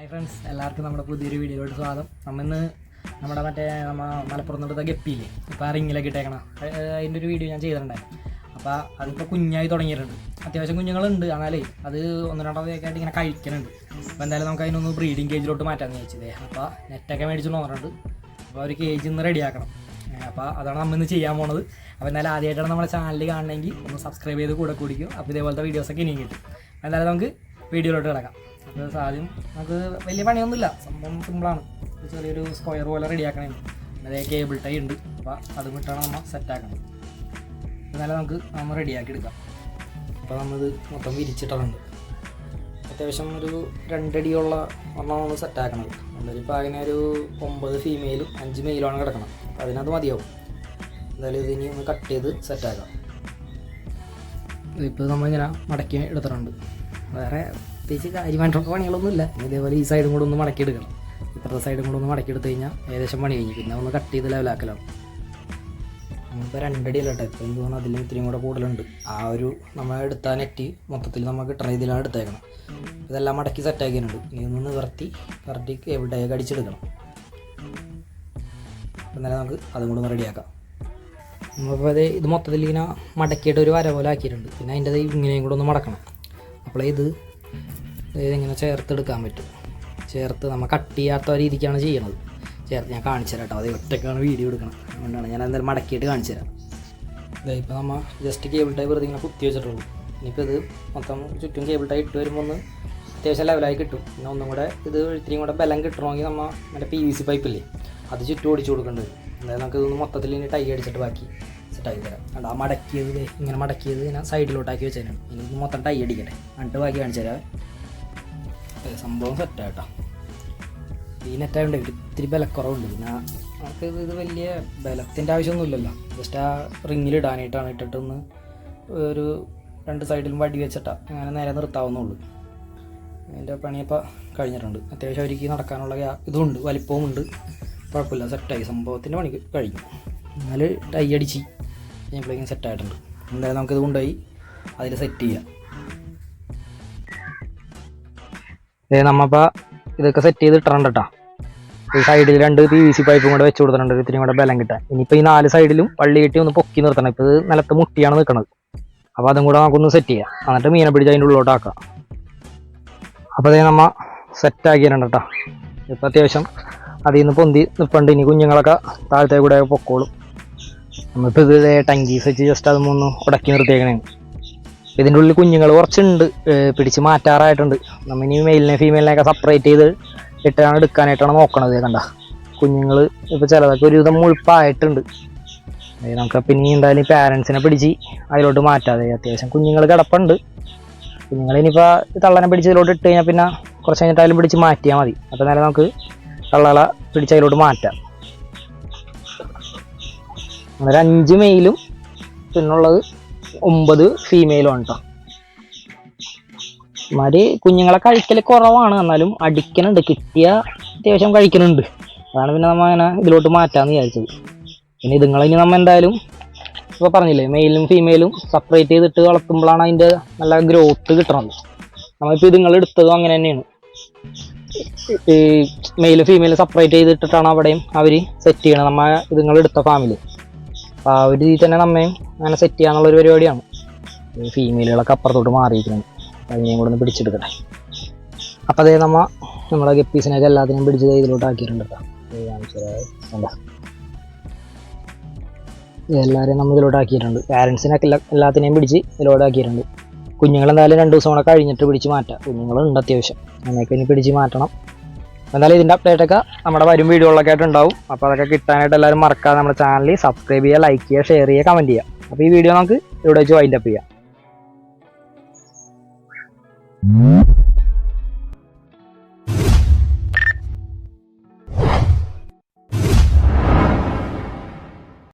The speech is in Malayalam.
ഹായ് ഫ്രണ്ട്സ്, എല്ലാവർക്കും നമ്മുടെ പുതിയൊരു വീഡിയോയിലോട്ട് സ്വാഗതം. നമ്മുടെ മലപ്പുറം തൊടുത്ത ഗപ്പിയില്ലേ, ഇപ്പോൾ ആ റിങ്ങിലൊക്കെ ഇട്ടേക്കണം. അതിൻ്റെ ഒരു വീഡിയോ ഞാൻ ചെയ്തിട്ടുണ്ടായിരുന്നു. അപ്പോൾ അതിപ്പോൾ കുഞ്ഞായി തുടങ്ങിയിട്ടുണ്ട്. അത്യാവശ്യം കുഞ്ഞുങ്ങളുണ്ട്, എന്നാലേ അത് ഒന്ന് രണ്ടാമതൊക്കെ ആയിട്ട് ഇങ്ങനെ കഴിക്കുന്നുണ്ട്. അപ്പോൾ എന്തായാലും നമുക്ക് അതിനൊന്ന് ബ്രീഡിങ് കേജിലോട്ട് മാറ്റാമെന്ന് ചോദിച്ചതേ. അപ്പോൾ നെറ്റൊക്കെ മേടിച്ചുകൊണ്ട് വന്നിട്ടുണ്ട്. അപ്പോൾ ഒരു കേജ് ഇന്ന് റെഡിയാക്കണം. അപ്പോൾ അതാണ് നമ്മൾ ഇന്ന് ചെയ്യാൻ പോണത്. അപ്പോൾ എന്തായാലും ആദ്യമായിട്ടാണ് നമ്മുടെ ചാനൽ കാണണമെങ്കിൽ ഒന്ന് സബ്സ്ക്രൈബ് ചെയ്ത് കൂടെ കുടിക്കും. അപ്പോൾ ഇതേപോലത്തെ വീഡിയോസൊക്കെ ഇനിയും കിട്ടും. എന്തായാലും നമുക്ക് വീഡിയോയിലോട്ട് കിടക്കാം. അപ്പോൾ ആദ്യം നമുക്ക് വലിയ പണിയൊന്നുമില്ല, സംഭവം സിമ്പിളാണ്. ചെറിയൊരു സ്ക്വയർ പോലെ റെഡിയാക്കണേ. അതേ കേബിൾ ടൈ ഉണ്ട്, അപ്പോൾ അതും ഇട്ടാണ് നമ്മൾ സെറ്റാക്കണം. എന്നാലും നമ്മൾ റെഡിയാക്കി എടുക്കാം. അപ്പോൾ നമ്മളിത് മൊത്തം വിരിച്ചിട്ടുണ്ട്. അത്യാവശ്യം ഒരു 2 അടിയുള്ള ഒരെണ്ണമാണ് സെറ്റാക്കണത്. നമ്മളിപ്പോൾ അതിനെ ഒരു 9 ഫീമെയിലും 5 മെയിലുമാണ് കിടക്കണം. അപ്പോൾ അതിനകത്ത് മതിയാവും. എന്തായാലും ഇതിനി ഒന്ന് കട്ട് ചെയ്ത് സെറ്റാക്കാം. ഇപ്പോൾ നമ്മളിങ്ങനെ മടക്കി എടുത്തിട്ടുണ്ട്. വേറെ പ്രത്യേകിച്ച് കാര്യമായിട്ടുള്ള പണികളൊന്നുമില്ല. ഇതേപോലെ ഈ സൈഡും കൂടെ ഒന്ന് മടക്കി എടുക്കണം. ഇപ്പുറത്തെ സൈഡും കൂടെ ഒന്ന് മടക്കി എടുത്തു കഴിഞ്ഞാൽ ഏകദേശം പണി കഴിഞ്ഞു. പിന്നെ ഒന്ന് കട്ട് ചെയ്ത് ലെവലാക്കലാണ്. നമ്മളിപ്പോൾ 2 അടിയല്ല കേട്ടോ. ഇപ്പോൾ എന്ത് പറഞ്ഞാൽ അതിലും ഇത്രയും കൂടെ കൂടുതലുണ്ട്. ആ ഒരു നമ്മൾ എടുത്ത നെറ്റ് മൊത്തത്തിൽ നമുക്ക് കിട്ടണ ഇതിലാണ് എടുത്തേക്കണം. ഇതെല്ലാം മടക്കി സെറ്റാക്കിയിട്ടുണ്ട്. ഇനി ഒന്ന് നിവർത്തി എവിടെയൊക്കെ അടിച്ചെടുക്കണം. എന്നാലും നമുക്ക് അതും കൂടെ ഒന്ന് റെഡിയാക്കാം. നമ്മളിപ്പോൾ ഇത് മൊത്തത്തിൽ ഇങ്ങനെ മടക്കിയിട്ട് ഒരു വര പോലെ ആക്കിയിട്ടുണ്ട്. പിന്നെ അതിൻ്റെ ഇങ്ങനെയും കൂടെ ഒന്ന് മടക്കണം. അപ്പോൾ ഇതിങ്ങനെ ചേർത്തെടുക്കാൻ പറ്റും. ചേർത്ത് നമ്മൾ കട്ട് ചെയ്യാത്ത രീതിക്കാണ് ചെയ്യണത്. ചേർത്ത് ഞാൻ കാണിച്ചു തരാം കേട്ടോ. അത് ഒറ്റയ്ക്കാണ് വീഡിയോ എടുക്കണം, അതുകൊണ്ടാണ് ഞാൻ എന്തായാലും മടക്കിയിട്ട് കാണിച്ചു തരാം. ഇപ്പോൾ നമ്മൾ ജസ്റ്റ് കേബിൾ ടൈ വെറുതെ ഇങ്ങനെ കുത്തി വെച്ചിട്ടുള്ളൂ. ഇനിയിപ്പോൾ ഇത് മൊത്തം ചുറ്റും കേബിൾ ടൈ ഇട്ട് വരുമ്പോൾ ഒന്ന് അത്യാവശ്യം ലെവലായി കിട്ടും. പിന്നെ ഒന്നും കൂടെ ഇത് ഇത്രയും കൂടെ ബലം കിട്ടണമെങ്കിൽ നമ്മൾ മറ്റേ PVC പൈപ്പില്ലേ, അത് ചുറ്റും ഓടിച്ചു കൊടുക്കേണ്ടി വരും. അതായത് നമുക്ക് ഇതൊന്ന് മൊത്തത്തിൽ ഇനി ടൈ അടിച്ചിട്ട് ബാക്കി സെറ്റാക്കി തരാം. ആ മടക്കിയത് ഇങ്ങനെ മടക്കിയത് ഞാൻ സൈഡിലോട്ടാക്കി വെച്ചതിനാണ്. ഇനി ഇത് മൊത്തം ടൈ അടിക്കട്ടെ, എന്നിട്ട് ബാക്കി കാണിച്ചു തരാം. സംഭവം സെറ്റായിട്ടോ. ഈ നെറ്റായതുകൊണ്ട് ഇത്തിരി ബലക്കുറവുണ്ട്. പിന്നെ നമുക്ക് ഇത് വലിയ ബലത്തിൻ്റെ ആവശ്യമൊന്നുമില്ലല്ലോ. ജസ്റ്റ് ആ റിങ്ങിലിടാനായിട്ടാണ്. ഇട്ടിട്ടൊന്ന് ഒരു 2 സൈഡിലും വടി വെച്ചിട്ടാണ് അങ്ങനെ നേരെ നിർത്താവുന്നുള്ളൂ. അതിൻ്റെ പണിയപ്പോൾ കഴിഞ്ഞിട്ടുണ്ട്. അത്യാവശ്യം അവർക്ക് നടക്കാനുള്ള ഇതുമുണ്ട്, വലിപ്പവുമുണ്ട്. കുഴപ്പമില്ല, സെറ്റായി. സംഭവത്തിൻ്റെ പണി കഴിഞ്ഞു. എന്നാൽ ടൈ അടിച്ച് കഴിഞ്ഞപ്പോഴേക്കും സെറ്റായിട്ടുണ്ട്. എന്തായാലും നമുക്കിത് കൊണ്ടുപോയി അതിൽ സെറ്റ് ചെയ്യാം. നമ്മപ്പോൾ ഇതൊക്കെ സെറ്റ് ചെയ്ത് ഇട്ടിട്ടുണ്ട് കേട്ടോ. ഈ സൈഡിൽ 2 PVC പൈപ്പും കൂടെ വെച്ച് കൊടുത്തിട്ടുണ്ട്, ഇത്തിരി കൂടെ ബലം കിട്ടാൻ. ഇനിയിപ്പോൾ ഈ 4 സൈഡിലും വള്ളി കെട്ടി ഒന്ന് പൊക്കി നിർത്തണം. ഇപ്പോൾ ഇത് നിലത്ത് മുട്ടിയാണ് നിൽക്കുന്നത്. അപ്പോൾ അതും കൂടെ നമുക്കൊന്ന് സെറ്റ് ചെയ്യാം. എന്നിട്ട് മീനെ പിടിച്ച് അതിൻ്റെ ഉള്ളിലോട്ടാക്കാം. അപ്പോൾ അതേ നമ്മൾ സെറ്റാക്കിയിട്ടുണ്ട് കേട്ടോ. ഇപ്പോൾ അത്യാവശ്യം അതിൽ നിന്ന് പൊന്തി നിൽപ്പുണ്ട്. ഇനി കുഞ്ഞുങ്ങളൊക്കെ താഴത്തെ കൂടെ പൊക്കോളും. നമ്മളിപ്പോൾ ഇത് ടങ്കീസ് വെച്ച് ജസ്റ്റ് അതൊന്നും ഒന്ന് ഉടക്കി നിർത്തിയേക്കണേ. ഇതിൻ്റെ ഉള്ളിൽ കുഞ്ഞുങ്ങൾ കുറച്ചുണ്ട്, പിടിച്ച് മാറ്റാറായിട്ടുണ്ട്. നമ്മൾ ഇനി മെയിലിനെ ഫീമെയിലിനെയൊക്കെ സെപ്പറേറ്റ് ചെയ്ത് ഇട്ടാണ് എടുക്കാനായിട്ടാണ് നോക്കണത്. കണ്ട കുഞ്ഞുങ്ങൾ ഇപ്പോൾ ചിലതൊക്കെ ഒരുവിധം മുഴുപ്പായിട്ടുണ്ട്. നമുക്ക് പിന്നെ എന്തായാലും പാരൻസിനെ പിടിച്ച് അതിലോട്ട് മാറ്റാതെ അത്യാവശ്യം കുഞ്ഞുങ്ങൾ കിടപ്പുണ്ട്. കുഞ്ഞുങ്ങളിനിപ്പോൾ തള്ളനെ പിടിച്ച് ഇതിലോട്ട് ഇട്ട് കഴിഞ്ഞാൽ പിന്നെ കുറച്ച് കഴിഞ്ഞിട്ടായാലും പിടിച്ച് മാറ്റിയാൽ മതി. അപ്പോൾ നേരം നമുക്ക് തള്ളകളെ പിടിച്ച് അതിലോട്ട് മാറ്റാം. ഒരു 5 മെയിലും പിന്നുള്ളത് 9 ഫീമെയിലും ആണ് കേട്ടോ. മാതിരി കുഞ്ഞുങ്ങളെ കഴിക്കൽ കുറവാണ്, എന്നാലും അടിക്കണുണ്ട്. കിട്ടിയ അത്യാവശ്യം കഴിക്കുന്നുണ്ട്. അതാണ് പിന്നെ നമ്മൾ അങ്ങനെ ഇതിലോട്ട് മാറ്റാമെന്ന് വിചാരിച്ചത്. പിന്നെ ഇതുങ്ങളിനി നമ്മൾ എന്തായാലും ഇപ്പോൾ പറഞ്ഞില്ലേ, മെയിലും ഫീമെയിലും സെപ്പറേറ്റ് ചെയ്തിട്ട് വളർത്തുമ്പോഴാണ് അതിൻ്റെ നല്ല ഗ്രോത്ത് കിട്ടണത്. നമ്മളിപ്പോൾ ഇതുങ്ങൾ എടുത്തതും അങ്ങനെ തന്നെയാണ്. ഈ മെയിലും ഫീമെയിലും സെപ്പറേറ്റ് ചെയ്തിട്ടിട്ടാണ് അവിടെയും അവർ സെറ്റ് ചെയ്യണത്. നമ്മൾ ഇതുങ്ങൾ എടുത്ത ഫാമിലി. അപ്പോൾ ആ ഒരു രീതിയിൽ തന്നെ നമ്മയും അങ്ങനെ സെറ്റ് ചെയ്യാനുള്ളൊരു പരിപാടിയാണ്. ഫീമെയിലുകളൊക്കെ അപ്പുറത്തോട്ട് മാറിയിരിക്കുന്നത്. അതിനെയും കൂടെ ഒന്ന് പിടിച്ചെടുക്കട്ടെ. അപ്പോൾ അതേ നമ്മുടെ ഗപ്പീസിനെയൊക്കെ എല്ലാത്തിനെയും പിടിച്ച് ഇതിലോട്ട് ആക്കിയിട്ടുണ്ട് കേട്ടോ. എന്താ എല്ലാവരെയും നമ്മൾ ഇതിലോട്ട് ആക്കിയിട്ടുണ്ട്. പാരൻസിനൊക്കെ എല്ലാത്തിനെയും പിടിച്ച് ഇതിലോട്ട് ആക്കിയിട്ടുണ്ട്. കുഞ്ഞുങ്ങളെന്തായാലും 2 ദിവസം കൂടെ കഴിഞ്ഞിട്ട് പിടിച്ച് മാറ്റാം. കുഞ്ഞുങ്ങളുണ്ട് അത്യാവശ്യം, അങ്ങനെയൊക്കെ ഇനി പിടിച്ച് മാറ്റണം. എന്തായാലും ഇതിൻ്റെ അപ്ഡേറ്റൊക്കെ നമ്മുടെ വരും വീഡിയോകളൊക്കെ ആയിട്ടുണ്ടാവും. അപ്പോൾ അതൊക്കെ കിട്ടാനായിട്ട് എല്ലാവരും മറക്കാതെ നമ്മുടെ ചാനൽ സബ്സ്ക്രൈബ് ചെയ്യുക, ലൈക്ക് ചെയ്യുക, ഷെയർ ചെയ്യുക, കമൻറ്റ് ചെയ്യുക. അപ്പോൾ ഈ വീഡിയോ നമുക്ക് ഇവിടെ വെച്ച് വൈൻഡപ്പ് ചെയ്യാം.